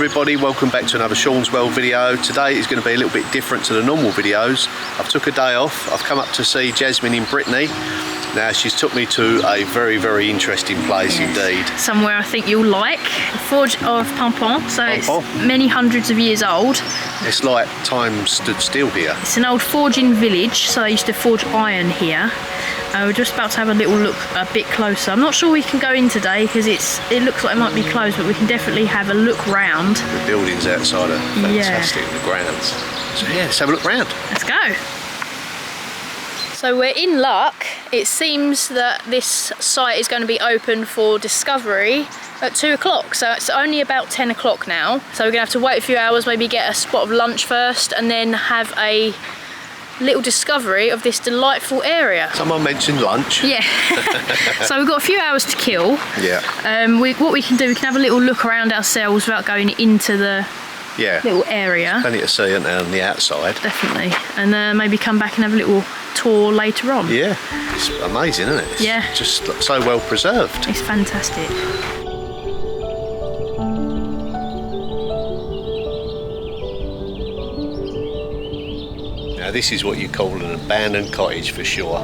everybody, welcome back to another Sean's World video. Today is going to be a little bit different to the normal videos. I've took a day off. I've come up to see Jasmine in Brittany. Now she's took me to a very interesting place indeed. Somewhere I think you'll like. The Forge of Pimpon. So it's many hundreds of years old. It's like time stood still here. It's an old forging village, so they used to forge iron here. We're just about to have a little look a bit closer. I'm not sure we can go in today because it looks like it might be closed, but we can definitely have a look round. The buildings outside are fantastic, the grounds. So yeah, let's have a look round. Let's go. So we're in luck. It seems that this site is going to be open for discovery at 2 o'clock. So it's only about 10 o'clock now. So we're going to have to wait a few hours, maybe get a spot of lunch first, and then have a little discovery of this delightful area. Someone mentioned lunch. Yeah. So we've got a few hours to kill. Yeah. What we can do, we can have a little look around ourselves without going into the little area. Plenty to see on the outside. Definitely. And maybe come back and have a little tour later on. Yeah. It's amazing, isn't it? It's just so well preserved. It's fantastic. Now this is what you call an abandoned cottage for sure.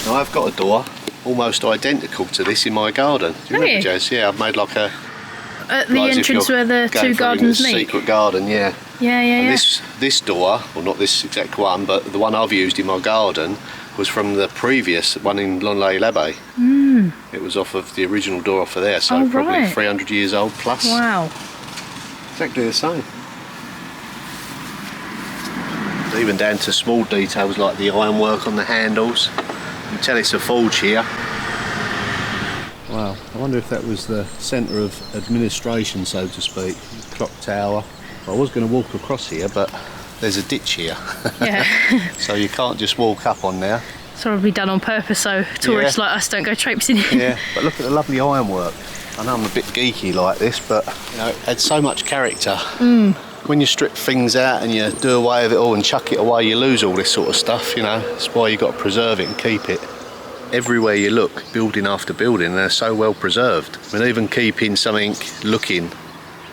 Now I've got a door almost identical to this in my garden. Do you remember, Jazz? Yeah, I've made like a... At the entrance where the two gardens meet? Secret garden, yeah. Yeah. This door, well not this exact one, but the one I've used in my garden was from the previous one in Lonley-l'Abbé. It was off of the original door off of there, so probably 300 years old plus. Wow. Exactly the same. Even down to small details like the ironwork on the handles. You can tell it's a forge here. Wow, I wonder if that was the centre of administration, so to speak. Clock tower. I was going to walk across here, but there's a ditch here. Yeah. So you can't just walk up on there. It's probably done on purpose so tourists like us don't go traipsing in. Yeah, but look at the lovely ironwork. I know I'm a bit geeky like this, but you know, it had so much character. When you strip things out and you do away with it all and chuck it away, you lose all this sort of stuff, you know. That's why you've got to preserve it and keep it. Everywhere you look, building after building, they're so well preserved. I mean, even keeping something looking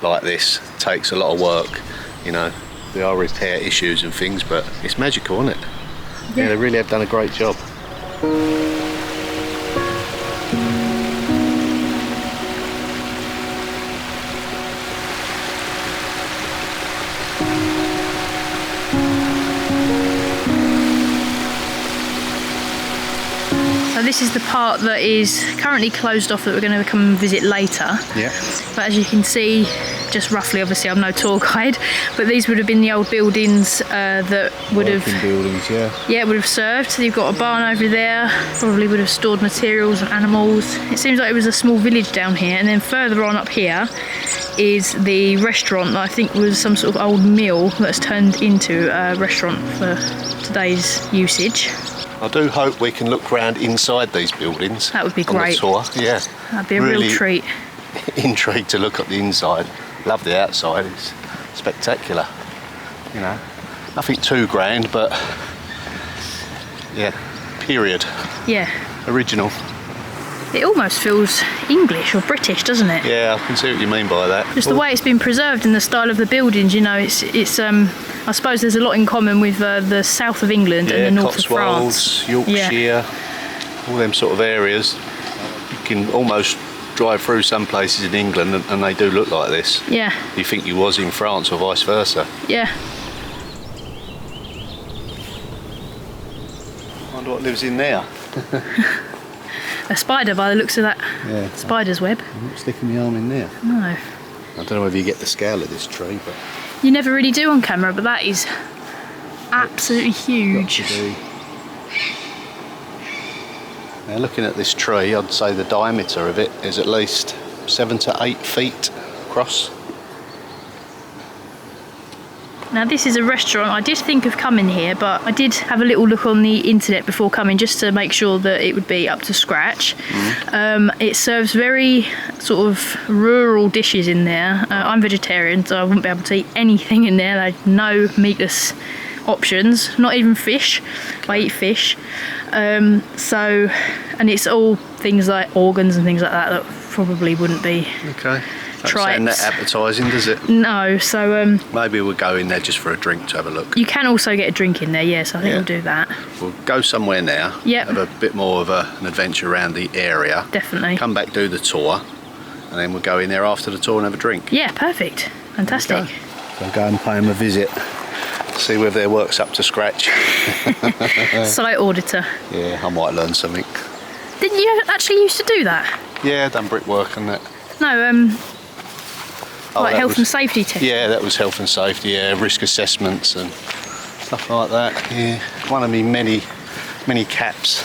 like this takes a lot of work, you know. There are repair issues and things, but it's magical, isn't it? Yeah, they really have done a great job. So this is the part that is currently closed off that we're going to come and visit later. Yeah. But as you can see, just roughly, obviously I'm no tour guide, but these would have been the old buildings that would have... buildings, yeah, would have served. So you've got a barn over there, probably would have stored materials and animals. It seems like it was a small village down here, and then further on up here is the restaurant that I think was some sort of old mill that's turned into a restaurant for today's usage. I do hope we can look around inside these buildings. That would be great. On the tour, yeah. That'd be a real treat. Intrigued to look at the inside. Love the outside. It's spectacular. You know, nothing too grand, but yeah, period. Yeah. Original. It almost feels English or British, doesn't it? Yeah, I can see what you mean by that. Just the way it's been preserved and the style of the buildings, you know, it's I suppose there's a lot in common with the south of England and the north of France. Yorkshire, all them sort of areas. You can almost drive through some places in England and they do look like this. Yeah. You think you was in France or vice versa. Yeah. I wonder what lives in there. A spider by the looks of that spider's web. I'm not sticking my arm in there. No. I don't know whether you get the scale of this tree, but... You never really do on camera, but that is absolutely huge. Now looking at this tree, I'd say the diameter of it is at least 7 to 8 feet across. Now this is a restaurant. I did think of coming here, but I did have a little look on the internet before coming just to make sure that it would be up to scratch. It serves very sort of rural dishes in there. I'm vegetarian, so I wouldn't be able to eat anything in there. Like no meatless options, not even fish. I eat fish. And it's all things like organs and things like that probably wouldn't be. Okay. Don't sound that appetising, does it? No, so maybe we'll go in there just for a drink to have a look. You can also get a drink in there, yes. I think we'll do that. We'll go somewhere now. Yep. Have a bit more of an adventure around the area. Definitely. Come back, do the tour, and then we'll go in there after the tour and have a drink. Yeah, perfect. Fantastic. So I'll go and pay them a visit. See whether their work's up to scratch. Site auditor. Yeah, I might learn something. Didn't you actually used to do that? Yeah, done brickwork and that. No, like health and safety tests. Yeah, that was health and safety, risk assessments and stuff like that. Yeah, one of me many caps.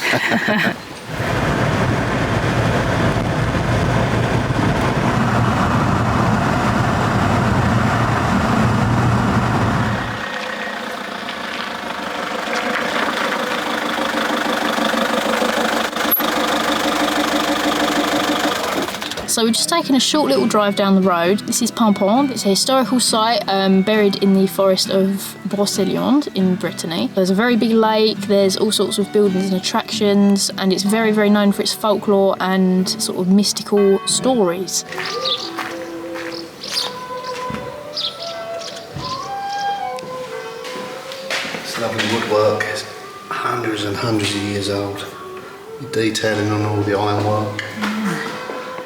So we're just taking a short little drive down the road. This is Pimpon. It's a historical site buried in the forest of Brocéliande in Brittany. There's a very big lake, there's all sorts of buildings and attractions, and it's very, very known for its folklore and sort of mystical stories. It's lovely woodwork. It's hundreds and hundreds of years old. Detailing on all the ironwork.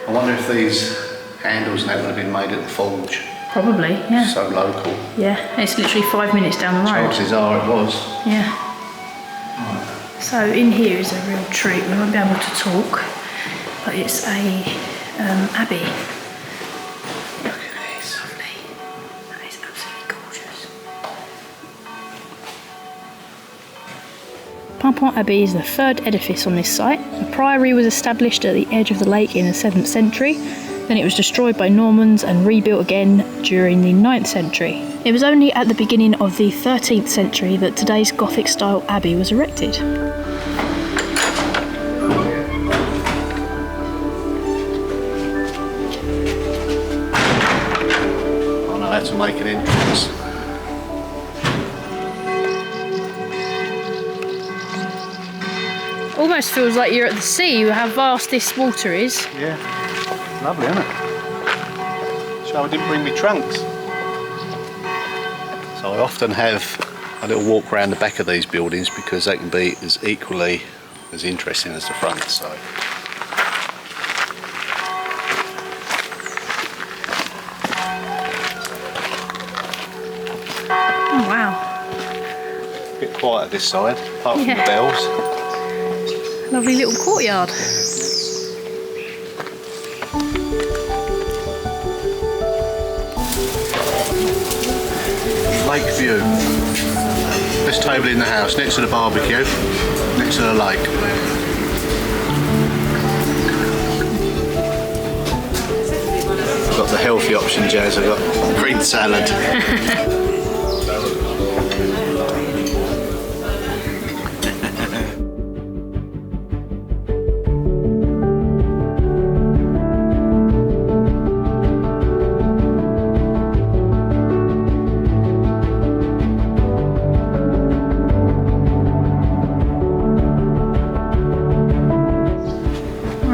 I wonder if these handles and that would have been made at the forge. Probably, yeah. So local. Yeah, it's literally 5 minutes down the road. Chances are it was. Yeah. Right. So in here is a real treat. We won't be able to talk, but it's a abbey. Look at this. Lovely. That is absolutely gorgeous. Pimpon Abbey is the third edifice on this site. The priory was established at the edge of the lake in the 7th century, then it was destroyed by Normans and rebuilt again during the 9th century. It was only at the beginning of the 13th century that today's Gothic style abbey was erected. I know how to make an entrance. Almost feels like you're at the sea, how vast this water is. Yeah, lovely, isn't it? So I didn't bring me trunks. So I often have a little walk around the back of these buildings because they can be as equally as interesting as the front. So. Oh wow. A bit quiet this side, apart from the bells. Lovely little courtyard. Lake view. Best table in the house, next to the barbecue, next to the lake. I've got the healthy option, Jazz. I've got green salad.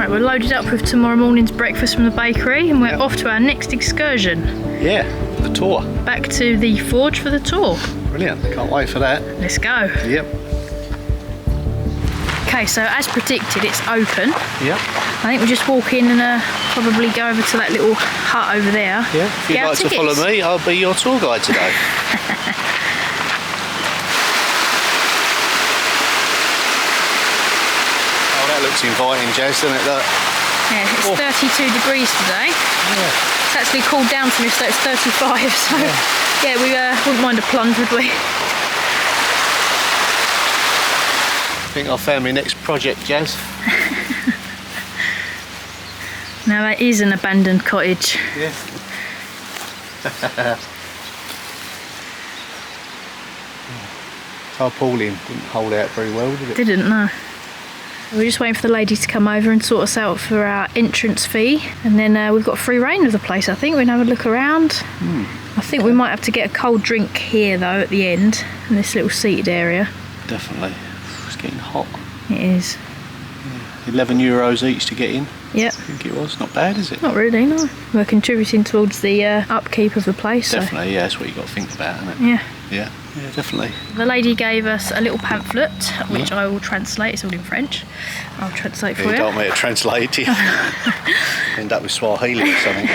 We're loaded up with tomorrow morning's breakfast from the bakery and we're off to our next excursion. Yeah, the tour. Back to the forge for the tour. Brilliant, can't wait for that. Let's go. Yep. Okay, so as predicted, it's open. Yep. I think we'll just walk in and probably go over to that little hut over there. Yeah, if you'd like to follow me, I'll be your tour guide today. Looks inviting, Jazz, doesn't it? Look. Yeah, it's 32 degrees today. Yeah. It's actually cooled down to me, so it's 35. So yeah, we wouldn't mind a plunge, would we? I think I found my next project, Jazz. Now that is an abandoned cottage. Yeah. Tarpaulin didn't hold out very well, did it? Didn't, no. We're just waiting for the lady to come over and sort us out for our entrance fee, and then we've got free reign of the place. I think we can have a look around. I think we might have to get a cold drink here though at the end, in this little seated area. Definitely. It's getting hot. It is. Yeah. €11 each to get in. Yep. I think it was. Not bad, is it? Not really, no. We're contributing towards the upkeep of the place. Definitely, yeah, that's what you've got to think about, isn't it? Yeah. Yeah, definitely. The lady gave us a little pamphlet, which I will translate. It's all in French. I'll translate for you. You don't want me to translate it. End up with Swahili or something.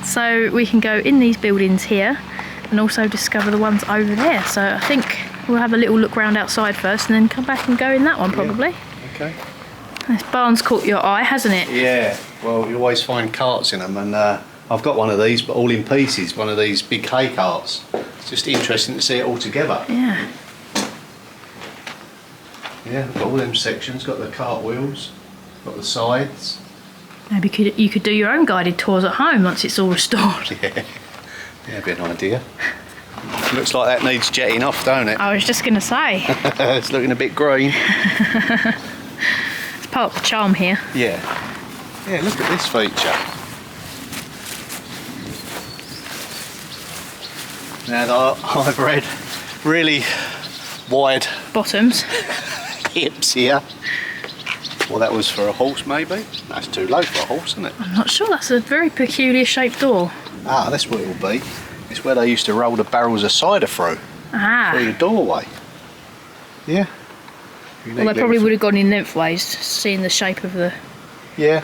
So we can go in these buildings here and also discover the ones over there. So I think we'll have a little look round outside first and then come back and go in that one probably. Yeah. Okay. This barn's caught your eye, hasn't it? Yeah, well, you always find carts in them, and I've got one of these, but all in pieces, one of these big hay carts. It's just interesting to see it all together. Yeah. Yeah, got all them sections, got the cart wheels, got the sides. Maybe you could do your own guided tours at home once it's all restored. Yeah, a bit of an idea. Looks like that needs jetting off, don't it? I was just going to say. It's looking a bit green. It's part of the charm here. Yeah. Yeah, look at this feature. Now that I've read really wide Bottoms. hips here. Well, that was for a horse, maybe. That's too low for a horse, isn't it? I'm not sure. That's a very peculiar shaped door. Ah, that's what it'll be. It's where they used to roll the barrels of cider through Ah. the doorway. Yeah. Well, they probably would have gone in lengthways, seeing the shape of the... Yeah.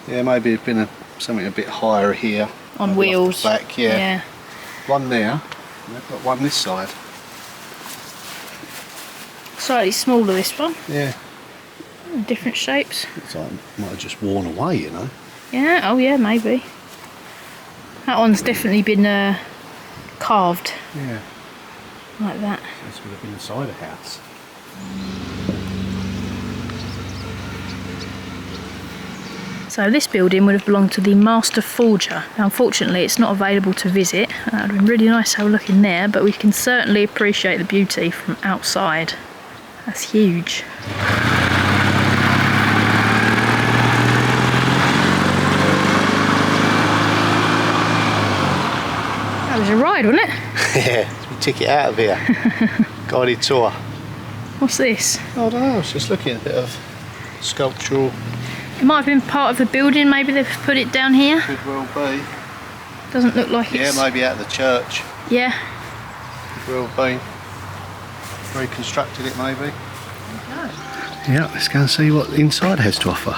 Yeah, maybe it'd been something a bit higher here. On maybe off wheels. the back, yeah. Yeah. One there. And they've got one this side. Slightly smaller, this one. Yeah. Different shapes. Looks like it might have just worn away, you know. Yeah, oh yeah, maybe. That one's definitely been carved. Yeah. Like that. This would have been the cider house. So this building would have belonged to the Master Forger. Now, unfortunately, it's not available to visit. That would have been really nice to have a look in there, but we can certainly appreciate the beauty from outside. That's huge. That was a ride, wasn't it? Yeah, we took it out of here. Guided tour. What's this? I don't know, I was just looking at a bit of sculptural. It might have been part of the building, maybe they've put it down here. Could well be. Doesn't look like it's... Yeah, maybe out of the church. Yeah. Could well be. Reconstructed it maybe. Yeah, let's go and see what the inside has to offer.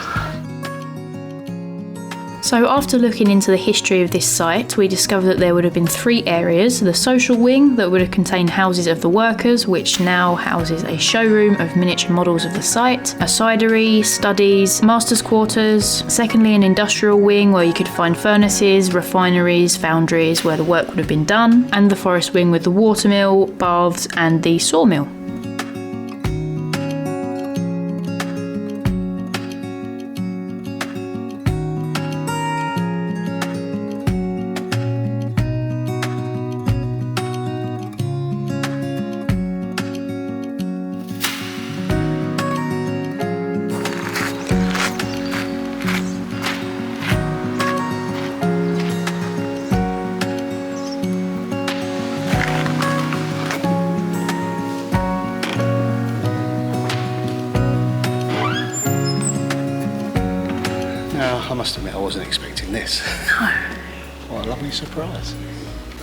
So after looking into the history of this site, we discovered that there would have been 3 areas. The social wing that would have contained houses of the workers, which now houses a showroom of miniature models of the site, a cidery, studies, master's quarters. Secondly, an industrial wing where you could find furnaces, refineries, foundries where the work would have been done, and the forest wing with the watermill, baths and the sawmill. Now, I must admit I wasn't expecting this. No. What a lovely surprise.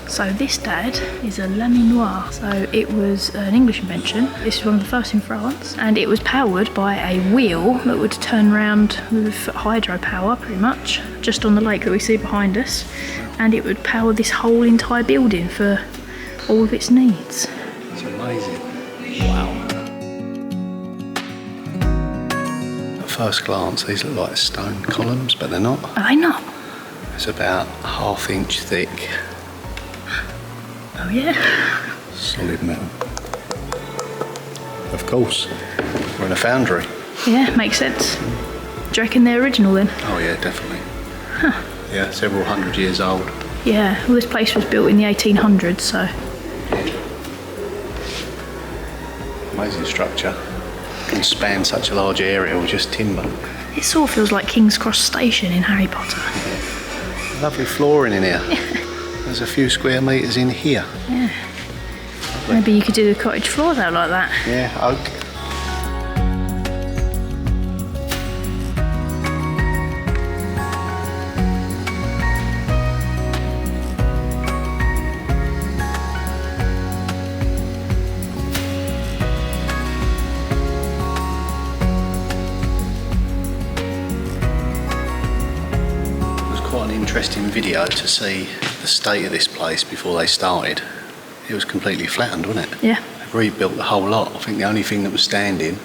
So this, Dad, is a laminoir. So it was an English invention. This is one of the first in France, and it was powered by a wheel that would turn around with hydropower, pretty much, just on the lake that we see behind us, and it would power this whole entire building for all of its needs. It's amazing. Wow. At first glance, these look like stone columns, but they're not. Are they not? It's about a ½ inch thick. Oh yeah. Solid metal. Of course, we're in a foundry. Yeah, makes sense. Do you reckon they're original then? Oh yeah, definitely. Huh. Yeah, several hundred years old. Yeah, well this place was built in the 1800s, so... Amazing structure. Can span such a large area with just timber. It sort of feels like King's Cross Station in Harry Potter. Yeah. Lovely flooring in here. there's a few square metres in here. Yeah. Maybe you could do the cottage floor though, like that. Yeah, oak. Quite an interesting video to see the state of this place before they started. It was completely flattened, wasn't it? Yeah. They've rebuilt the whole lot. I think the only thing that was standing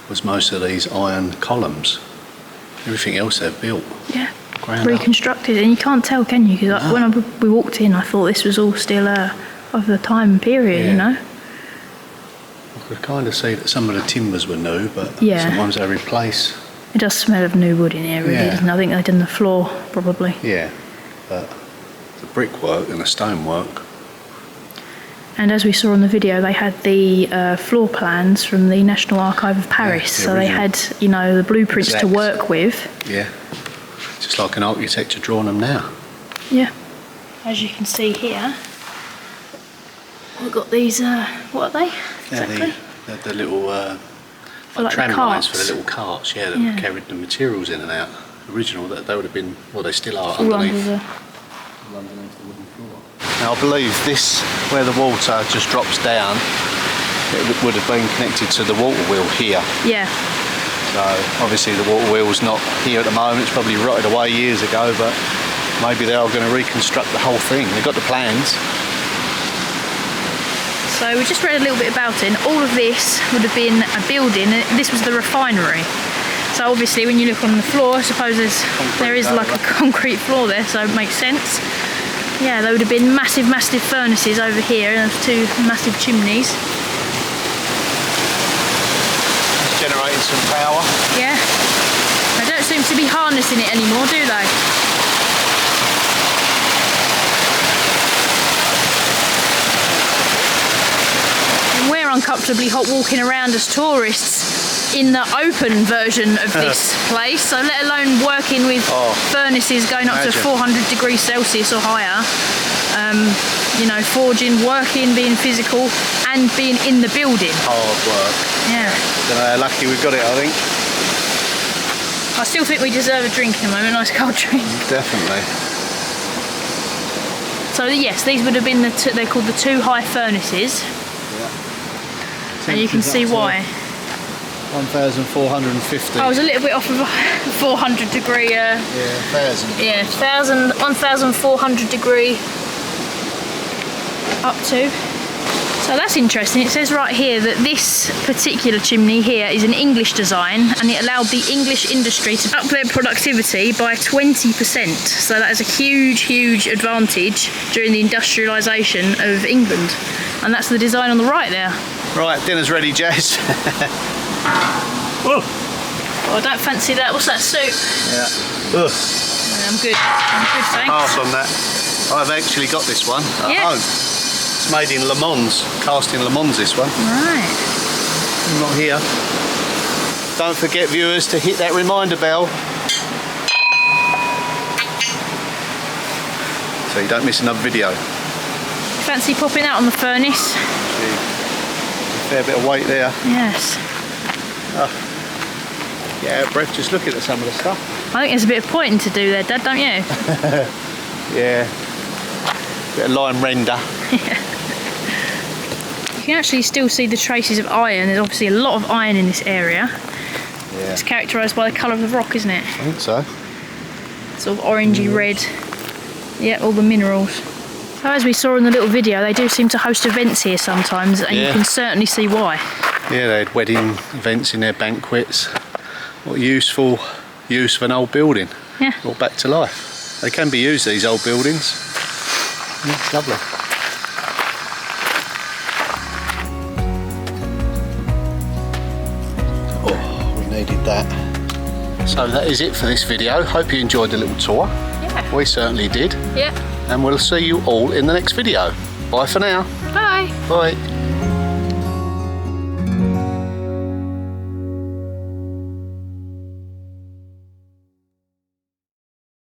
was most of these iron columns. Everything else they've built. Yeah. Ground reconstructed, and you can't tell, can you? Because when we walked in, I thought this was all still of the time period, yeah. You know. I could kind of see that some of the timbers were new, but yeah. sometimes they replace. It does smell of new wood in here, really, yeah. doesn't it? I think they've done the floor, probably. Yeah, but the brickwork and the stonework. And as we saw on the video, they had the floor plans from the National Archive of Paris, yeah, so they had, you know, the blueprints to work with. Yeah, just like an architect drawing them now. Yeah. As you can see here, we've got these, what are they exactly? Yeah, the little like tram lines for the little carts, yeah, that carried the materials in and out. Original, that they would have been, well, they still are underneath the wooden floor. Now I believe this, where the water just drops down, it would have been connected to the water wheel here. Yeah. So obviously the water wheel's not here at the moment, it's probably rotted away years ago, but maybe they are going to reconstruct the whole thing. They've got the plans. So we just read a little bit about it, and all of this would have been a building, and this was the refinery. So obviously when you look on the floor, I suppose there is like a concrete floor there, so it makes sense. Yeah, there would have been massive, massive furnaces over here, and there's two massive chimneys. It's generating some power. Yeah. They don't seem to be harnessing it anymore, do they? We're uncomfortably hot walking around as tourists in the open version of this place, so let alone working with furnaces going up to 400 degrees Celsius or higher. You know, forging, working, being physical, and being in the building. Hard work. Yeah. Don't know how lucky we've got it, I think. I still think we deserve a drink in a moment, a nice cold drink. Definitely. So yes, these would have been they're called the two high furnaces. And you can see why. 1,450. I was a little bit off of a 400 degree. Yeah, 1,000. Yeah, 1,400 degree up to. So that's interesting. It says right here that this particular chimney here is an English design, and it allowed the English industry to up their productivity by 20%. So that is a huge, huge advantage during the industrialisation of England. And that's the design on the right there. Right, dinner's ready, Jess. Whoa. Oh, I don't fancy that. What's that soup? Yeah. Ugh. Yeah, I'm good, thanks. Pass on that. I've actually got this one at home. It's made in Le Mans, cast in Le Mans, this one. Right. Not here. Don't forget, viewers, to hit that reminder bell so you don't miss another video. Fancy popping out on the furnace? A fair bit of weight there. Yes. Yeah, out of breath just looking at some of the stuff. I think there's a bit of pointing to do there, Dad, don't you? Yeah. Bit of line render. You can actually still see the traces of iron. There's obviously a lot of iron in this area. Yeah. It's characterised by the colour of the rock, isn't it? I think so. Sort of orangey red. Yeah, all the minerals. So as we saw in the little video, they do seem to host events here sometimes, and you can certainly see why. Yeah, they had wedding events in their banquets. What useful use of an old building. Yeah. Brought back to life. They can be used, these old buildings. Yeah, it's lovely. Oh, we needed that. So that is it for this video. Hope you enjoyed the little tour. Yeah. We certainly did. Yeah. And we'll see you all in the next video. Bye for now. Bye. Bye.